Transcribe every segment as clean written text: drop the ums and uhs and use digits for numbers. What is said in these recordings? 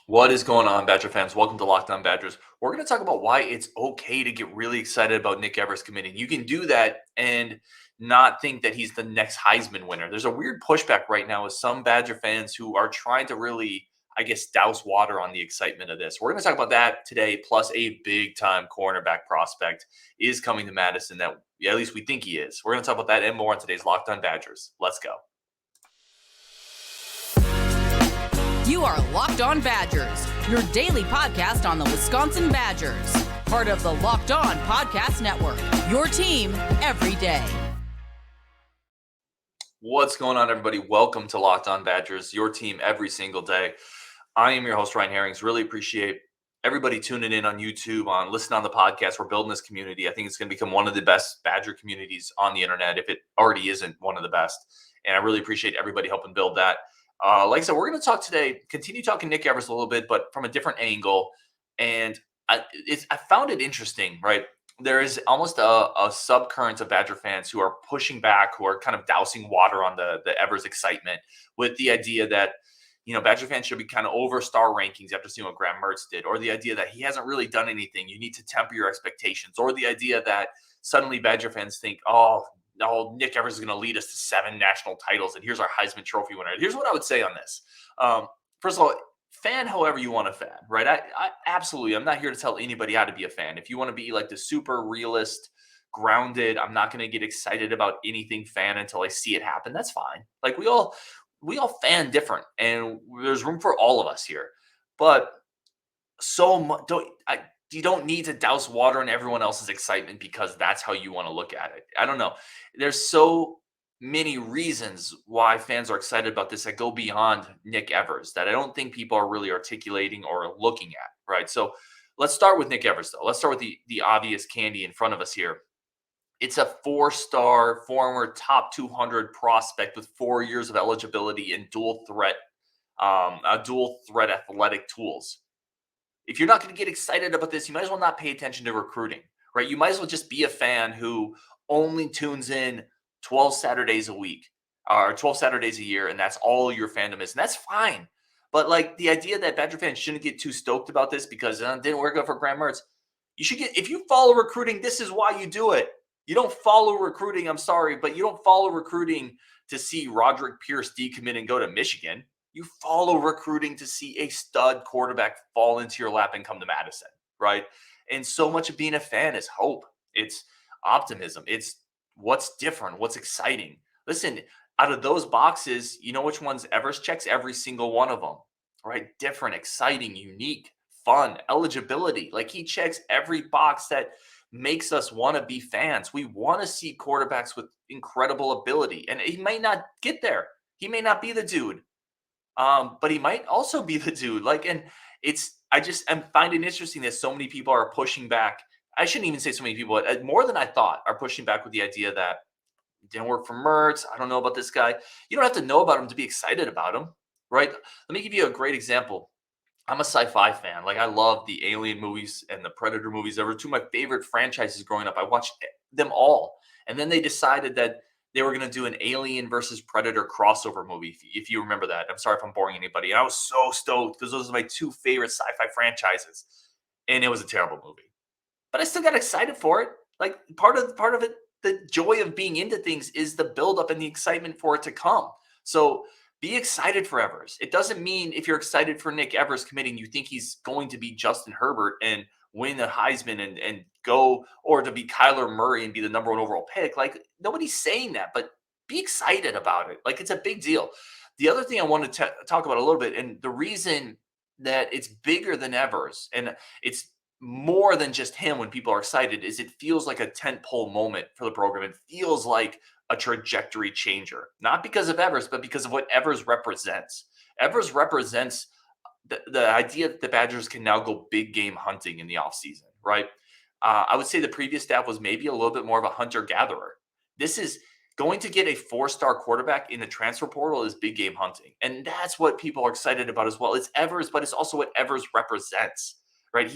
What is going on, Badger fans? Welcome to Locked On Badgers. We're going to talk about why it's okay to get really excited about Nick Evers committing. You can do that and not think that he's the next Heisman winner. There's a weird pushback right now with some Badger fans who are trying to really, douse water on the excitement of this. We're going to talk about that today, plus a big-time cornerback prospect is coming to Madison that at least we think he is. We're going to talk about that and more on today's Locked On Badgers. Let's go. You are Locked On Badgers, your daily podcast on the Wisconsin Badgers. Part of the Locked On Podcast Network, your team every day. What's going on, everybody? Welcome to Locked On Badgers, your team every single day. I am your host, Ryan Herrings. Really appreciate everybody tuning in on YouTube, listening on the podcast. We're building this community. I think it's going to become one of the best Badger communities on the internet, if it already isn't one of the best. And I really appreciate everybody helping build that. Like I said, we're going to talk today, continue talking Nick Evers a little bit, but from a different angle. And I found it interesting, right? There is almost a subcurrent of Badger fans who are pushing back, who are kind of dousing water on the Evers excitement with the idea that, Badger fans should be kind of over star rankings after seeing what Graham Mertz did, or the idea that he hasn't really done anything. You need to temper your expectations, or the idea that suddenly Badger fans think, no, Nick Evers is going to lead us to 7 national titles, and here's our Heisman Trophy winner. Here's what I would say on this. First of all, fan however you want to fan, right? I absolutely, I'm not here to tell anybody how to be a fan. If you want to be like the super realist, grounded, I'm not going to get excited about anything fan until I see it happen. That's fine. Like we all fan different, and there's room for all of us here. But you don't need to douse water in everyone else's excitement because that's how you want to look at it. I don't know. There's so many reasons why fans are excited about this that go beyond Nick Evers that I don't think people are really articulating or looking at, right? So let's start with Nick Evers, though. Let's start with the obvious candy in front of us here. It's a 4-star former top 200 prospect with 4 years of eligibility and dual threat athletic tools. If you're not going to get excited about this, you might as well not pay attention to recruiting, right? You might as well just be a fan who only tunes in 12 Saturdays a week or 12 Saturdays a year, and that's all your fandom is. And that's fine. But like the idea that Badger fans shouldn't get too stoked about this because it didn't work out for Graham Mertz. You should get, if you follow recruiting, this is why you do it. You don't follow recruiting, I'm sorry, but you don't follow recruiting to see Roderick Pierce decommit and go to Michigan. You follow recruiting to see a stud quarterback fall into your lap and come to Madison, right? And so much of being a fan is hope. It's optimism. It's what's different, what's exciting. Listen, out of those boxes, you know which ones Evers checks? Every single one of them, right? Different, exciting, unique, fun, eligibility. Like he checks every box that makes us want to be fans. We want to see quarterbacks with incredible ability. And he may not get there. He may not be the dude. But he might also be the dude. I find it interesting that so many people are pushing back. I shouldn't even say so many people, more than I thought are pushing back with the idea that it didn't work for Mertz. I don't know about this guy. You don't have to know about him to be excited about him, right? Let me give you a great example. I'm a sci-fi fan. Like I love the Alien movies and the Predator movies. They were two of my favorite franchises growing up. I watched them all. And then they decided that they were going to do an Alien versus Predator crossover movie, if you remember that. I'm sorry if I'm boring anybody. And I was so stoked because those are my two favorite sci-fi franchises. And it was a terrible movie. But I still got excited for it. Like part of it, the joy of being into things is the buildup and the excitement for it to come. So be excited for Evers. It doesn't mean if you're excited for Nick Evers committing, you think he's going to be Justin Herbert and win the Heisman and go, or to be Kyler Murray and be the number 1 overall pick. Like nobody's saying that, but be excited about it. Like it's a big deal. The other thing I want to talk about a little bit, and the reason that it's bigger than Evers, and it's more than just him when people are excited, is it feels like a tentpole moment for the program. It feels like a trajectory changer, not because of Evers, but because of what Evers represents. Evers represents the idea that the Badgers can now go big game hunting in the offseason, right? I would say the previous staff was maybe a little bit more of a hunter-gatherer. This is going to get a 4-star quarterback in the transfer portal is big game hunting. And that's what people are excited about as well. It's Evers, but it's also what Evers represents, right?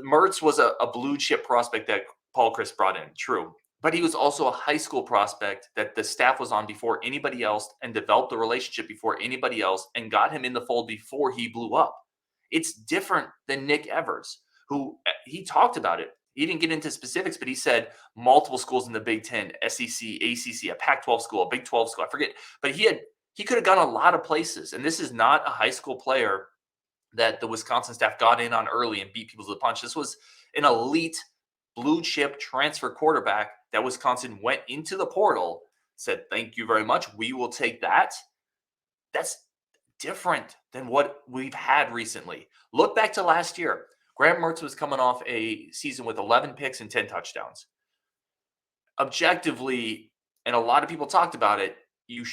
Mertz was a blue chip prospect that Paul Chris brought in, true. But he was also a high school prospect that the staff was on before anybody else and developed a relationship before anybody else and got him in the fold before he blew up. It's different than Nick Evers, who he talked about it. He didn't get into specifics, but he said multiple schools in the Big Ten, SEC, ACC, a Pac-12 school, a Big 12 school. I forget, but he could have gone a lot of places. And this is not a high school player that the Wisconsin staff got in on early and beat people to the punch. This was an elite blue chip transfer quarterback that Wisconsin went into the portal, said, "Thank you very much. We will take that." That's different than what we've had recently. Look back to last year. Graham Mertz was coming off a season with 11 picks and 10 touchdowns. Objectively, and a lot of people talked about it, you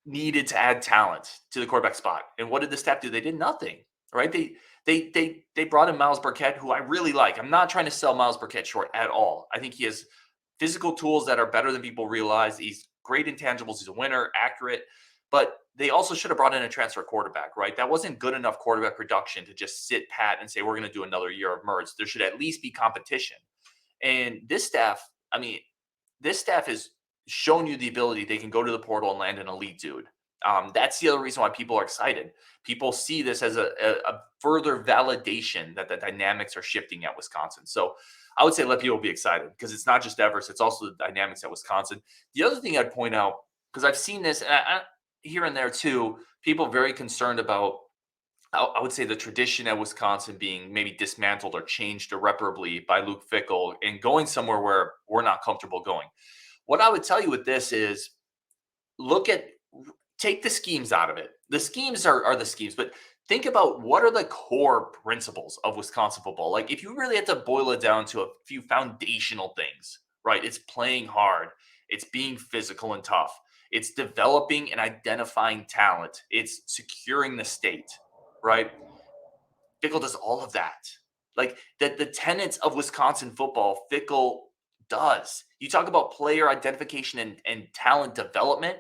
needed to add talent to the quarterback spot. And what did the staff do? They did nothing, right? They brought in Myles Burkett, who I really like. I'm not trying to sell Myles Burkett short at all. I think he has physical tools that are better than people realize. He's great intangibles. He's a winner, accurate. But they also should have brought in a transfer quarterback, right? That wasn't good enough quarterback production to just sit pat and say, we're going to do another year of Mertz. There should at least be competition. And this staff has shown you the ability they can go to the portal and land an elite dude. That's the other reason why people are excited. People see this as a further validation that the dynamics are shifting at Wisconsin. So I would say let people be excited because it's not just Evers, it's also the dynamics at Wisconsin. The other thing I'd point out, because I've seen this here and there too, people very concerned about, I would say, the tradition at Wisconsin being maybe dismantled or changed irreparably by Luke Fickell and going somewhere where we're not comfortable going. What I would tell you with this is take the schemes out of it. The schemes are the schemes, but think about what are the core principles of Wisconsin football. Like if you really had to boil it down to a few foundational things, right? It's playing hard. It's being physical and tough. It's developing and identifying talent. It's securing the state, right? Fickell does all of that. Like the tenets of Wisconsin football, Fickell does. You talk about player identification and talent development.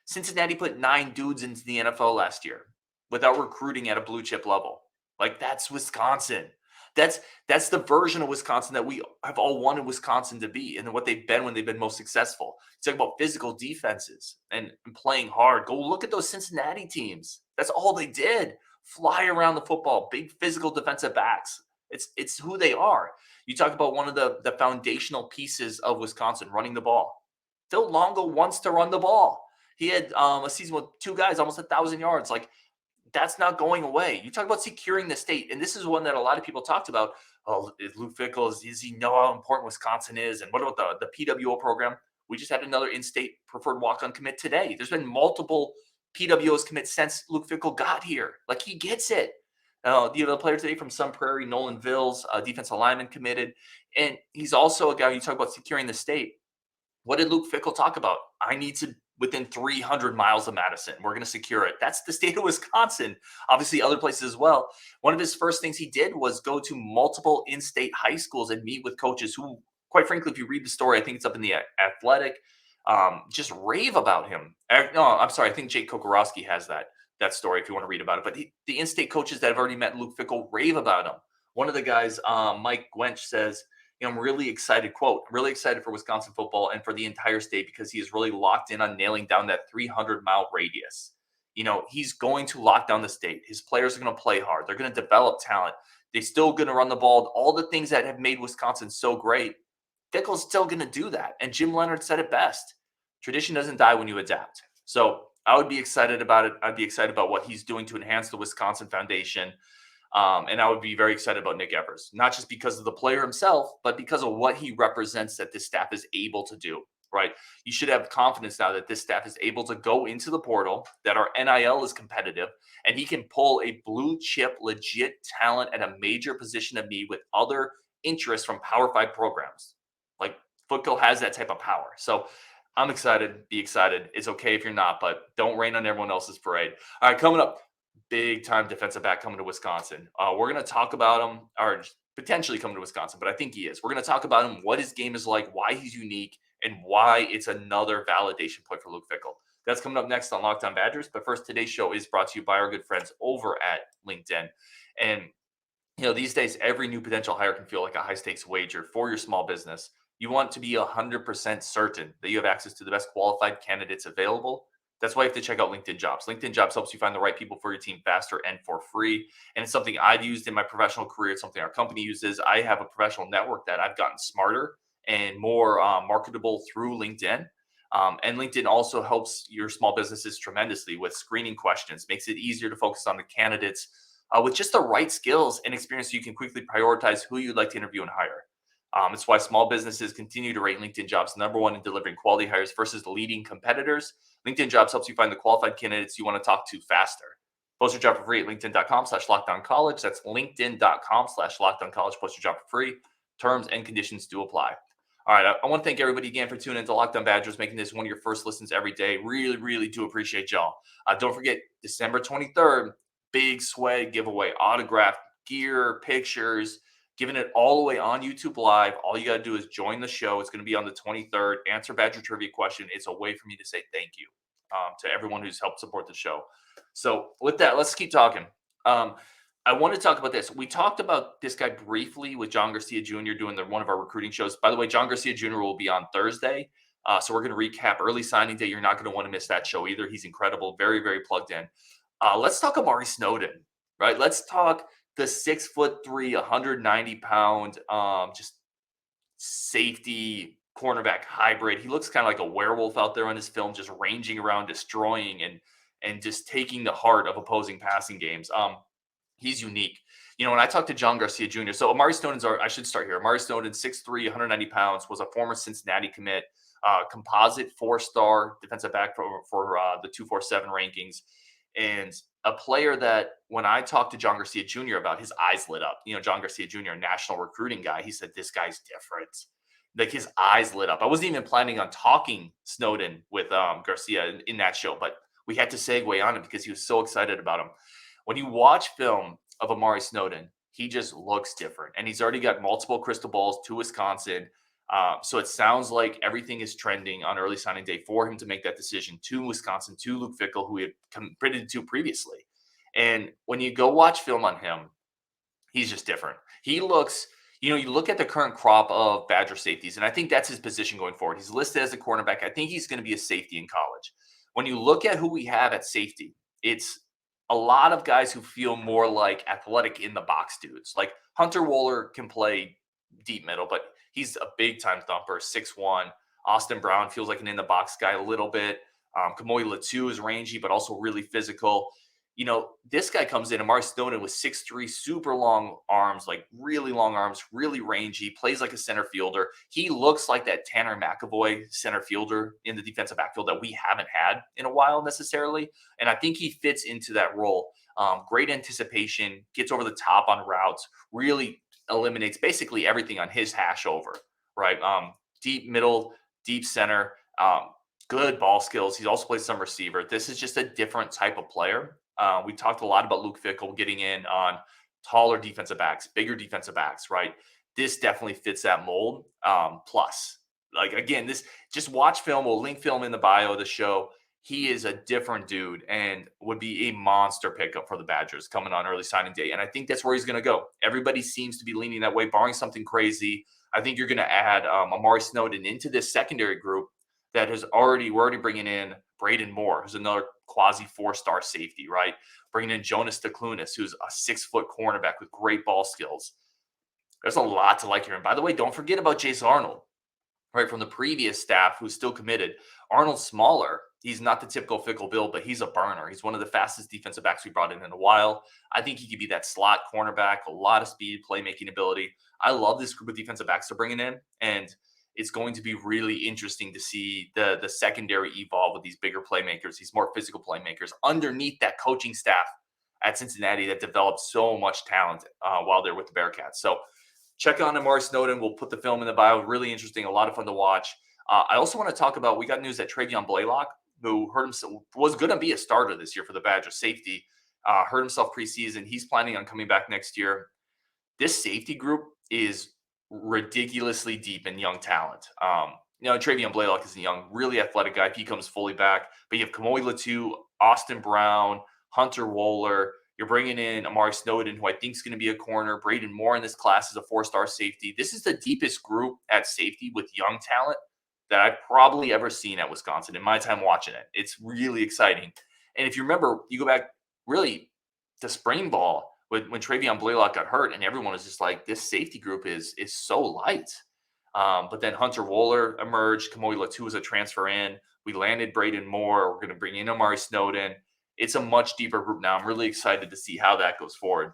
Cincinnati put 9 dudes into the NFL last year without recruiting at a blue chip level. Like that's Wisconsin. That's the version of Wisconsin that we have all wanted Wisconsin to be and what they've been when they've been most successful. You talk about physical defenses and playing hard. Go look at those Cincinnati teams. That's all they did. Fly around the football, big physical defensive backs. It's who they are. You talk about one of the foundational pieces of Wisconsin, running the ball. Phil Longo wants to run the ball. He had a season with 2 guys, almost 1,000 yards. Like, that's not going away. You talk about securing the state, and this is one that a lot of people talked about. Oh, is Luke Fickell, does he know how important Wisconsin is? And what about the PWO program? We just had another in-state preferred walk-on commit today. There's been multiple PWOs commit since Luke Fickell got here. Like, he gets it. The player today from Sun Prairie, Nolan Vills, defensive lineman committed. And he's also a guy, you talk about securing the state. What did Luke Fickell talk about? I need to within 300 miles of Madison. We're going to secure it. That's the state of Wisconsin. Obviously, other places as well. One of his first things he did was go to multiple in-state high schools and meet with coaches who, quite frankly, if you read the story, I think it's up in the Athletic, just rave about him. No, I'm sorry. I think Jake Kokorowski has that story if you want to read about it. But the in-state coaches that have already met Luke Fickell rave about him. One of the guys, Mike Gwench, says, I'm really excited, quote, really excited for Wisconsin football and for the entire state because he is really locked in on nailing down that 300-mile radius. He's going to lock down the state. His players are going to play hard. They're going to develop talent. They're still going to run the ball. All the things that have made Wisconsin so great, Fickell's still going to do that. And Jim Leonard said it best. Tradition doesn't die when you adapt. So I would be excited about it. I'd be excited about what he's doing to enhance the Wisconsin foundation. And I would be very excited about Nick Evers, not just because of the player himself, but because of what he represents that this staff is able to do, right? You should have confidence now that this staff is able to go into the portal, that our NIL is competitive, and he can pull a blue chip, legit talent at a major position of need with other interests from Power 5 programs. Like Fickell has that type of power. So I'm excited. Be excited. It's okay if you're not, but don't rain on everyone else's parade. All right, coming up. Big time defensive back coming to Wisconsin. We're going to talk about him, or potentially coming to Wisconsin, but I think he is. We're going to talk about him, what his game is like, why he's unique, and why it's another validation point for Luke Fickell. That's coming up next on Locked On Badgers. But first, today's show is brought to you by our good friends over at LinkedIn. And these days, every new potential hire can feel like a high-stakes wager for your small business. You want to be 100% certain that you have access to the best qualified candidates available. That's why you have to check out LinkedIn Jobs. LinkedIn Jobs helps you find the right people for your team faster and for free. And it's something I've used in my professional career. It's something our company uses. I have a professional network that I've gotten smarter and more marketable through LinkedIn. And LinkedIn also helps your small businesses tremendously with screening questions, makes it easier to focus on the candidates with just the right skills and experience so you can quickly prioritize who you'd like to interview and hire. It's why small businesses continue to rate LinkedIn Jobs #1 in delivering quality hires versus the leading competitors. LinkedIn Jobs helps you find the qualified candidates you want to talk to faster. Post your job for free at linkedin.com/lockdowncollege. That's linkedin.com/lockdowncollege. Post your job for free. Terms and conditions do apply. All right. I want to thank everybody again for tuning into Locked On Badgers, making this one of your first listens every day. Really, really do appreciate y'all. Don't forget, December 23rd, big swag giveaway, autographed gear, pictures, giving it all away on YouTube Live. All you got to do is join the show. It's going to be on the 23rd. Answer Badger trivia question. It's a way for me to say thank you to everyone who's helped support the show. So with that, let's keep talking. I want to talk about this. We talked about this guy briefly with John Garcia Jr. doing one of our recruiting shows. By the way, John Garcia Jr. will be on Thursday. So we're going to recap early signing day. You're not going to want to miss that show either. He's incredible. Very, very plugged in. Let's talk Amare Snowden, right? Let's talk the 6'3", 190-pound, just safety cornerback hybrid. He looks kind of like a werewolf out there on his film, just ranging around, destroying and just taking the heart of opposing passing games. He's unique. When I talked to John Garcia Jr., so Amare Snowden's I should start here. Amare Snowden, 6'3", 190 pounds, was a former Cincinnati commit, composite 4-star defensive back for the 247 rankings. And a player that when I talked to John Garcia Jr. about, his eyes lit up. John Garcia Jr., a national recruiting guy, he said, this guy's different. Like his eyes lit up. I wasn't even planning on talking Snowden with Garcia in that show, but we had to segue on it because he was so excited about him. When you watch film of Amare Snowden, he just looks different. And he's already got multiple crystal balls to Wisconsin. So it sounds like everything is trending on early signing day for him to make that decision to Wisconsin, to Luke Fickell, who he had committed to previously. And when you go watch film on him, he's just different. He looks, you look at the current crop of Badger safeties, and I think that's his position going forward. He's listed as a cornerback. I think he's going to be a safety in college. When you look at who we have at safety, it's a lot of guys who feel more like athletic in the box dudes. Like Hunter Wohler can play deep middle, but he's a big time thumper, 6'1". Austin Brown feels like an in the box guy a little bit. Kamoi Latu is rangy, but also really physical. This guy comes in, Amare Snowden, with 6'3", super long arms, like really long arms, really rangy, plays like a center fielder. He looks like that Tanner McAvoy center fielder in the defensive backfield that we haven't had in a while necessarily. And I think he fits into that role. Great anticipation, gets over the top on routes, really eliminates basically everything on his hash over, right? Deep middle, deep center, good ball skills. He also plays some receiver. This is just a different type of player. We talked a lot about Luke Fickell getting in on taller defensive backs, bigger defensive backs, right? This definitely fits that mold. Plus, like, again, just watch film. We'll link film in the bio of the show. He is a different dude and would be a monster pickup for the Badgers coming on early signing day. And I think that's where he's going to go. Everybody seems to be leaning that way, barring something crazy. I think you're going to add Amare Snowden into this secondary group that we're already bringing in Braden Moore, who's another quasi 4-star safety, right? Bringing in Jonas Staclunas, who's a 6-foot cornerback with great ball skills. There's a lot to like here. And by the way, don't forget about Jason Arnold, right, from the previous staff who's still committed. Arnold's smaller. He's not the typical Fickell build, but he's a burner. He's one of the fastest defensive backs we brought in a while. I think he could be that slot cornerback, a lot of speed, playmaking ability. I love this group of defensive backs they're bringing in, and it's going to be really interesting to see the secondary evolve with these bigger playmakers, these more physical playmakers underneath that coaching staff at Cincinnati that developed so much talent while they're with the Bearcats. So check on Amare Snowden. We'll put the film in the bio. Really interesting, a lot of fun to watch. I also want to talk about, we got news that Travion Blaylock, who hurt himself, was going to be a starter this year for the Badgers safety, hurt himself preseason. He's planning on coming back next year. This safety group is ridiculously deep in young talent. Travion Blaylock is a young, really athletic guy if he comes fully back. But you have Kamoi Latu, Austin Brown, Hunter Wohler. You're bringing in Amare Snowden, who I think is going to be a corner. Braden Moore in this class is a 4-star safety. This is the deepest group at safety with young talent that I've probably ever seen at Wisconsin in my time watching it. It's really exciting. And if you remember, you go back really to spring ball when Travion Blaylock got hurt, and everyone was just like, this safety group is so light. But then Hunter Wohler emerged. Kamoi Latu was a transfer in. We landed Braden Moore. We're going to bring in Amare Snowden. It's a much deeper group now. I'm really excited to see how that goes forward.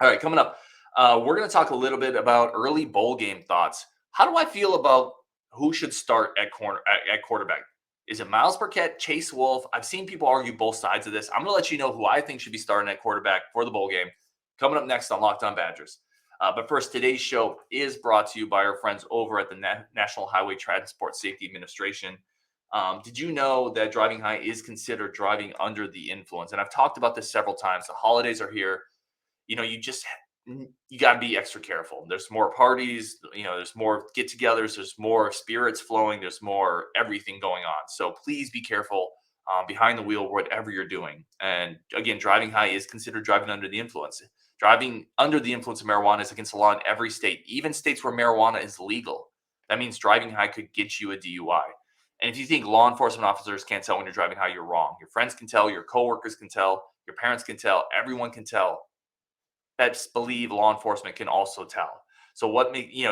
All right, coming up, we're going to talk a little bit about early bowl game thoughts. How do I feel about who should start at quarterback? Is it Myles Burkett, Chase Wolf? I've seen people argue both sides of this. I'm going to let you know who I think should be starting at quarterback for the bowl game. Coming up next on Locked On Badgers. But first, today's show is brought to you by our friends over at the National Highway Transport Safety Administration. Did you know that driving high is considered driving under the influence? And I've talked about this several times. The holidays are here. You got to be extra careful. There's more parties, there's more get-togethers, there's more spirits flowing, there's more everything going on. So please be careful behind the wheel, whatever you're doing. And again, driving high is considered driving under the influence. Driving under the influence of marijuana is against the law in every state, even states where marijuana is legal. That means driving high could get you a DUI. And if you think law enforcement officers can't tell when you're driving high, you're wrong. Your friends can tell, your coworkers can tell, your parents can tell, everyone can tell. Best believe law enforcement can also tell. So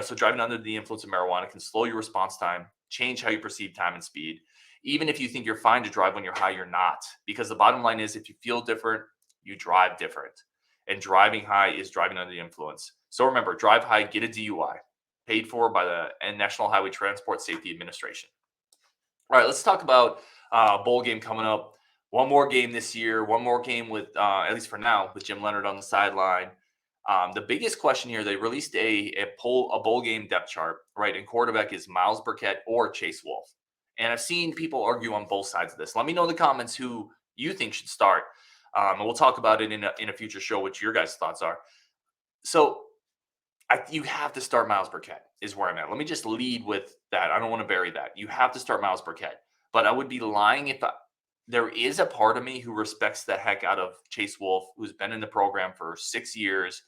so driving under the influence of marijuana can slow your response time, change how you perceive time and speed. Even if you think you're fine to drive when you're high, you're not. Because the bottom line is, if you feel different, you drive different. And driving high is driving under the influence. So remember, drive high, get a DUI, paid for by the National Highway Transport Safety Administration. All right, let's talk about bowl game coming up. One more game this year, one more game with, at least for now, with Jim Leonhard on the sideline. The biggest question here, they released a bowl game depth chart, right? And quarterback is Myles Burkett or Chase Wolf. And I've seen people argue on both sides of this. Let me know in the comments who you think should start. And we'll talk about it in a future show, what your guys' thoughts are. So you have to start Myles Burkett is where I'm at. Let me just lead with that. I don't want to bury that. You have to start Myles Burkett. But I would be lying if there is a part of me who respects the heck out of Chase Wolf, who's been in the program for 6 years,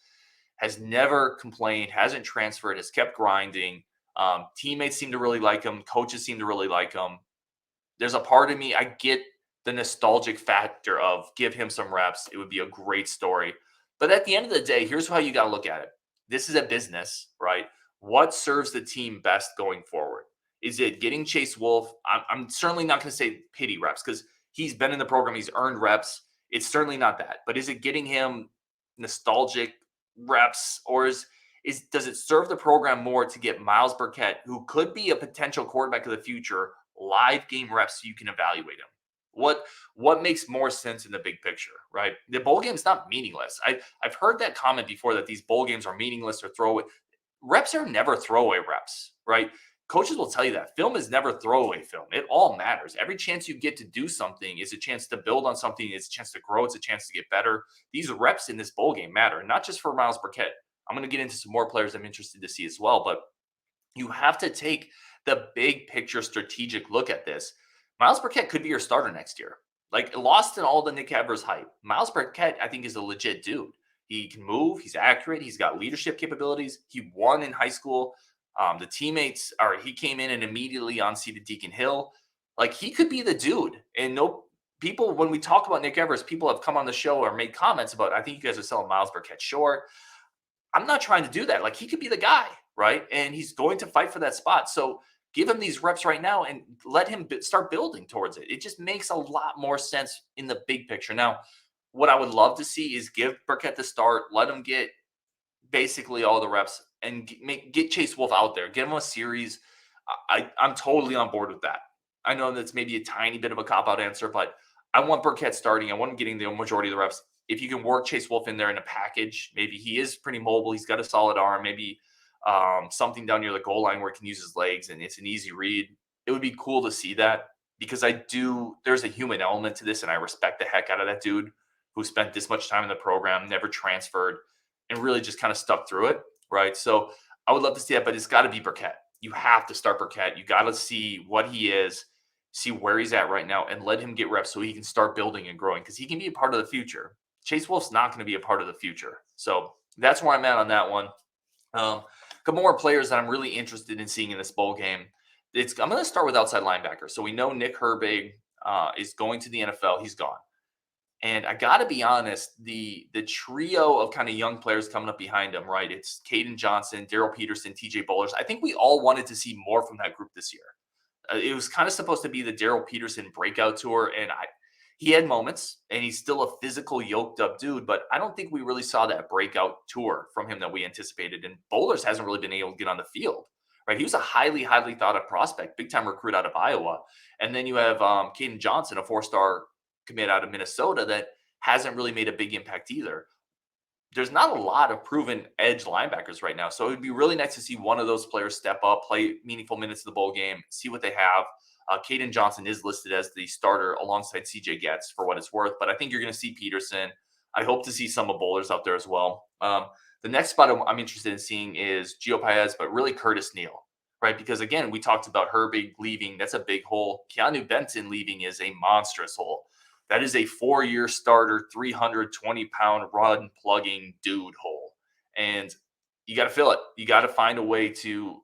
has never complained, hasn't transferred, has kept grinding. Teammates seem to really like him. Coaches seem to really like him. There's a part of me, I get the nostalgic factor of give him some reps. It would be a great story. But at the end of the day, here's how you got to look at it. This is a business, right? What serves the team best going forward? Is it getting Chase Wolf? I'm certainly not going to say pity reps because he's been in the program. He's earned reps. It's certainly not that. But is it getting him nostalgic reps, or does it serve the program more to get Myles Burkett, who could be a potential quarterback of the future, live game reps so you can evaluate him? What makes more sense in the big picture, right? The bowl game is not meaningless. I've heard that comment before that these bowl games are meaningless or throwaway. Reps are never throwaway reps, right? Coaches will tell you that. Film is never throwaway film. It all matters. Every chance you get to do something is a chance to build on something. It's a chance to grow. It's a chance to get better. These reps in this bowl game matter, not just for Myles Burkett. I'm going to get into some more players I'm interested to see as well, but you have to take the big picture strategic look at this. Myles Burkett could be your starter next year. Like, lost in all the Nick Evers hype, Myles Burkett, I think, is a legit dude. He can move. He's accurate. He's got leadership capabilities. He won in high school. The teammates he came in and immediately unseated Deacon Hill. Like, he could be the dude. And people, when we talk about Nick Evers, people have come on the show or made comments about, I think you guys are selling Myles Burkett short. I'm not trying to do that. Like, he could be the guy, right? And he's going to fight for that spot. So give him these reps right now and let him start building towards it. It just makes a lot more sense in the big picture. Now, what I would love to see is give Burkett the start, let him get basically all the reps, and get Chase Wolf out there. Give him a series. I'm totally on board with that. I know that's maybe a tiny bit of a cop-out answer, but I want Burkett starting. I want him getting the majority of the reps. If you can work Chase Wolf in there in a package, maybe he is pretty mobile. He's got a solid arm. Maybe something down near the goal line where he can use his legs and it's an easy read. It would be cool to see that because there's a human element to this, and I respect the heck out of that dude who spent this much time in the program, never transferred, and really just kind of stuck through it, right? So I would love to see that, but it's got to be Burkett. You have to start Burkett. You got to see what he is, see where he's at right now, and let him get reps so he can start building and growing because he can be a part of the future. Chase Wolf's not going to be a part of the future. So that's where I'm at on that one. A couple more players that I'm really interested in seeing in this bowl game. I'm going to start with outside linebacker. So we know Nick Herbig is going to the NFL. He's gone. And I got to be honest, the trio of kind of young players coming up behind him, right? It's Caden Johnson, Daryl Peterson, TJ Bowlers. I think we all wanted to see more from that group this year. It was kind of supposed to be the Daryl Peterson breakout tour, and he had moments, and he's still a physical, yoked up dude, but I don't think we really saw that breakout tour from him that we anticipated. And Bowlers hasn't really been able to get on the field, right? He was a highly, highly thought of prospect, big time recruit out of Iowa. And then you have Caden Johnson, a 4-star commit out of Minnesota that hasn't really made a big impact either. There's not a lot of proven edge linebackers right now. So it would be really nice to see one of those players step up, play meaningful minutes of the bowl game, see what they have. Caden Johnson is listed as the starter alongside CJ Getz for what it's worth, but I think you're going to see Peterson. I hope to see some of Bowlers out there as well. The next spot I'm interested in seeing is Gio Paez, but really Curtis Neal, right? Because again, we talked about Herbig leaving. That's a big hole. Keanu Benton leaving is a monstrous hole. That is a 4-year starter, 320-pound run plugging dude hole. And you got to fill it. You got to find a way to,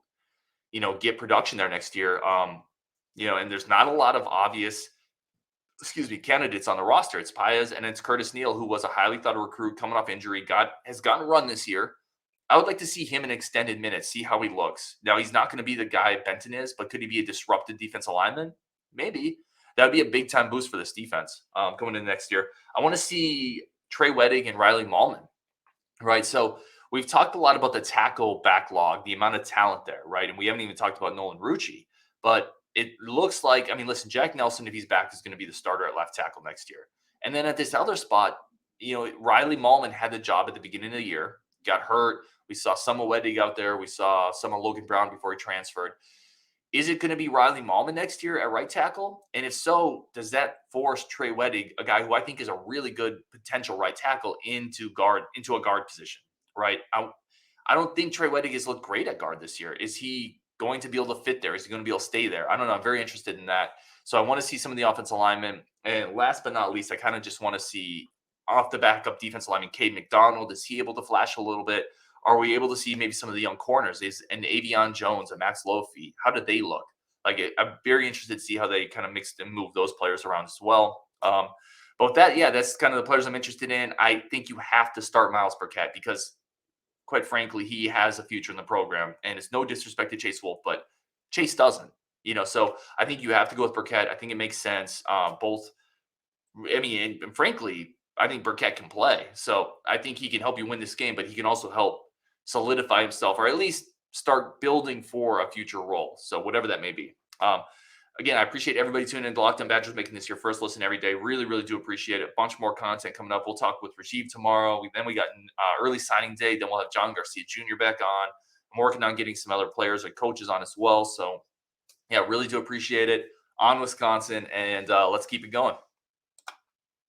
get production there next year. And there's not a lot of obvious, candidates on the roster. It's Paez and it's Curtis Neal, who was a highly thought of recruit coming off injury, has gotten run this year. I would like to see him in extended minutes, see how he looks. Now, he's not going to be the guy Benton is, but could he be a disrupted defensive lineman? Maybe. That would be a big-time boost for this defense coming into next year. I want to see Trey Weddig and Riley Mahlman, right? So we've talked a lot about the tackle backlog, the amount of talent there, right? And we haven't even talked about Nolan Rucci. But it looks like, listen, Jack Nelson, if he's back, is going to be the starter at left tackle next year. And then at this other spot, Riley Mahlman had the job at the beginning of the year, got hurt. We saw some of Weddig out there. We saw some of Logan Brown before he transferred. Is it going to be Riley Mahlman next year at right tackle? And if so, does that force Trey Weddig, a guy who I think is a really good potential right tackle, into a guard position, right? I don't think Trey Weddig has looked great at guard this year. Is he going to be able to fit there? Is he going to be able to stay there? I don't know. I'm very interested in that. So I want to see some of the offensive linemen. And last but not least, I kind of just want to see off the backup defensive lineman, Cade McDonald. Is he able to flash a little bit? Are we able to see maybe some of the young corners? Is an Avion Jones, a Max Lofi? How did they look? I'm very interested to see how they kind of mixed and move those players around as well. But with that, that's kind of the players I'm interested in. I think you have to start Myles Burkett because, quite frankly, he has a future in the program. And it's no disrespect to Chase Wolf, but Chase doesn't. So I think you have to go with Burkett. I think it makes sense. And frankly, I think Burkett can play. So I think he can help you win this game, but he can also help solidify himself, or at least start building for a future role. So whatever that may be. Again, I appreciate everybody tuning in to Locked On Badgers, making this your first listen every day. Really, really do appreciate it. A bunch more content coming up. We'll talk with Rajiv tomorrow. Then we got early signing day. Then we'll have John Garcia Jr. back on. I'm working on getting some other players and coaches on as well. So, really do appreciate it. On Wisconsin, and let's keep it going.